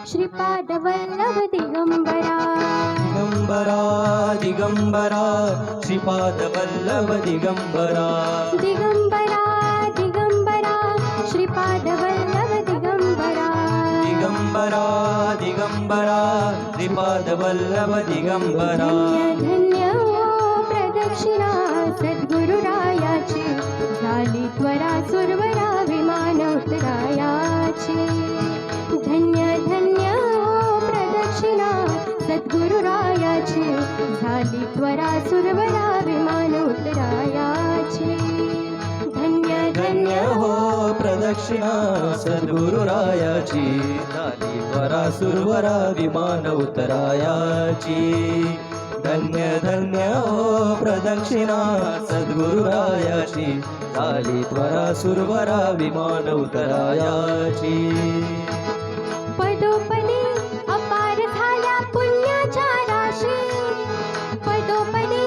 श्रीपादवल्लभ दिगंबरा दिगंबरा दिगंबरा श्रीपादवल्लभ दिगंबरा दिगंबरा दिगंबरा श्रीपादवल्लभ दिगंबरा दिगंबरा दिगंबरा श्रीपादवल्लभ दिगंबरा धन्य धन्य हो प्रदक्षिणा सद्गुरुरायाची झाली त्वरा सुरवरा विमान उतरायाची धन्य धन्य हो प्रदक्षिणा सद्गुरुरायाची झाली त्वरा सुरवरा विमान उतरायाची धन्य धन्य हो प्रदक्षिणा सद्गुरुरायाची झाली त्वरा सुरवरा विमान उतरायाची धन्य धन्य हो प्रदक्षिणा सद्गुरुरायाची झाली त्वरा सुरवरा विमान उतरायाची पदोपदी अपार झाल्या पुण्याच्या राशी पदोपदी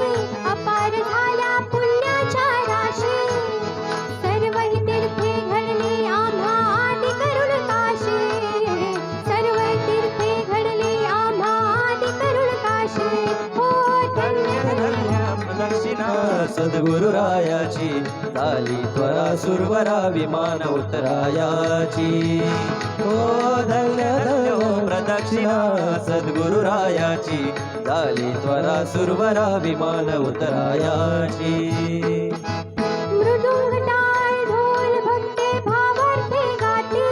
अपार झाल्या पुण्याच्या राशी सर्व तीर्थे घडली आम्हा आदि करुण काशी सर्व तीर्थे घडली आम्हा आदि करुण काशी हो धन्य धन्य प्रदक्षिणा सद्गुरुरायाची झाली त्वरा सुरवरा विमान उतरायाची हो धन्य धन्य प्रदक्षिणा सद्गुरुरायाची झाली त्वरा सुरवरा विमान उतरायाची मृदुंग टाळ ढोल भक्ते भावार्थे गाती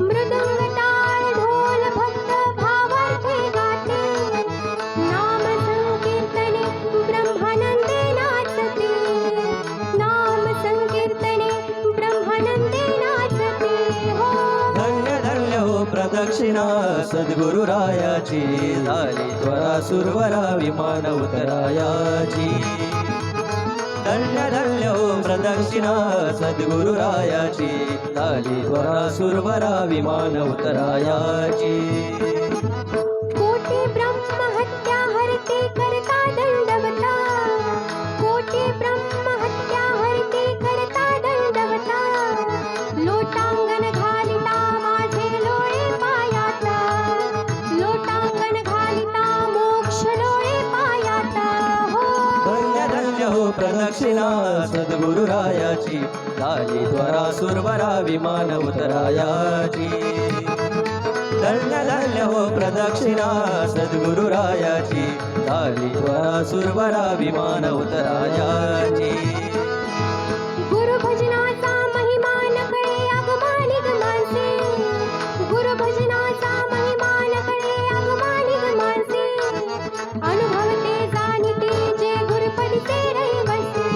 मृदुंग टाळ ढोल भक्त भावार्थे गाती नाम संकीर्तने ब्रह्मानंदे नाचते नाम संकीर्तने ब्रह्मानंदे नाचते हो धन्य धन्य हो प्रदक्षिणा सद्गुरुरायाची झाली त्वरा सुरवरा विमान उतरायाची धन्य धन्य हो प्रदक्षिणा सद्गुरुरायाची झाली त्वरा सुरवरा विमान उतरायाची कोटी ब्रह्म हत्या हरते करता दंडवता कोटी ब्रह्म हत्या हरते करता दंडवता लोटांगण घालिता माझे लोळे पायाता लोटांगण घालिता मोक्ष लोळे पायाता हो धन्य धन्य हो प्रदक्षिणा सद्गुरुरायाची झाली त्वरा सुरवरा विमान उतरायाची धन्य धन्य हो प्रदक्षिणा सद्गुरुरायाची झाली त्वरा सुरवरा विमान उतरायाची गुरु भजनाचा महिमा नकळे अगमानिक मानसे गुरु भजनाचा महिमा नकळे अगमानिक मानसे अनुभवते जाणते जे गुरुपदीचे रहिवासी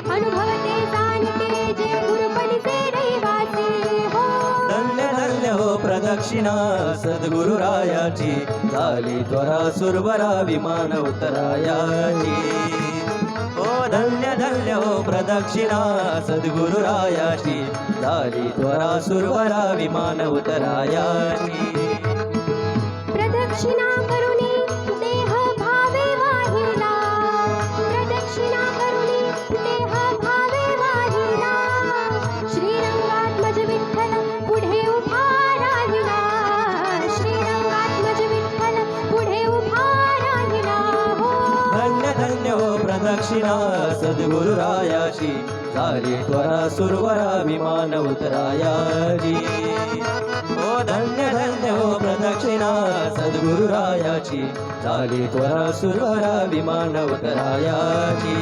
अनुभवते जाणते जे गुरुपदीचे रहिवासी हो धन्य धन्य हो प्रदक्षिणा सद्गुरुरायाची झाली त्वरा सुरवरा विमान उतरायाची हो धन्य धन्य हो प्रदक्षिणा सद्गुरुरायाची झाली त्वरा सुरवरा विमान उतरायाची प्रदक्षिणा करुणी देह भावे वाहिला प्रदक्षिणा करुणी देह भावे वाहिला श्रीरंगात्मज विठ्ठल पुढे उभा राहिला श्रीरंगात्मज विठ्ठल पुढे उभा राहिला हो धन्य धन्य हो प्रदक्षिणा सद्गुरुरायाची झाली त्वरा सुरवरा विमान उतरायाची हो धन्य धन्य हो प्रदक्षिणा सद्गुरुरायाची झाली त्वरा सुरवरा विमान उतरायाची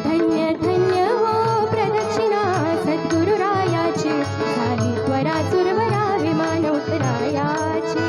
धन्य धन्य हो प्रदक्षिणा सद्गुरुरायाची झाली त्वरा सुरवरा विमान उतरायाची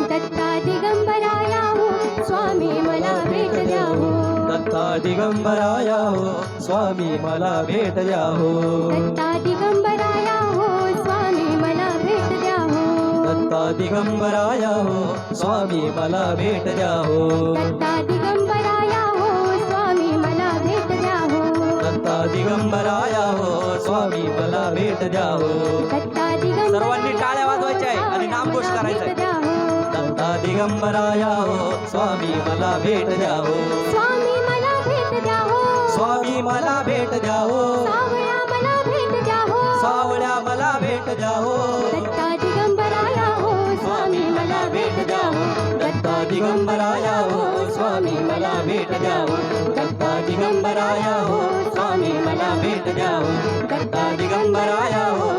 दत्ता दिगंबराया हो स्वामी मला भेट द्या हो दत्ता दिगंबराया हो स्वामी मला भेट द्या हो दत्ता दिगंबराया हो स्वामी मला भेट द्या हो दत्ता दिगंबराया हो स्वामी मला भेट द्या हो दत्ता दिगंबराया हो स्वामी मला भेट द्या हो दत्ता दिगंबराया हो स्वामी मला भेट द्या हो दत्ता दिगंबराया सर्वांनी टाळ्या वाजवायच्या आहे आणि नामघोष करायचा आहे. भेट द्या हो दत्ता दिगंबराया हो स्वामी मला भेट द्या हो स्वामी मला भेट द्या हो स्वामी मला भेट द्या हो सावळ्या मला भेट द्या हो सावळ्या मला भेट द्या हो दत्ता दिगंबराया हो दिगंबराया हो स्वामी मला भेट द्यावो दत्ता दिगंबराया हो स्वामी मला भेट द्यावो दत्ता दिगंबराया हो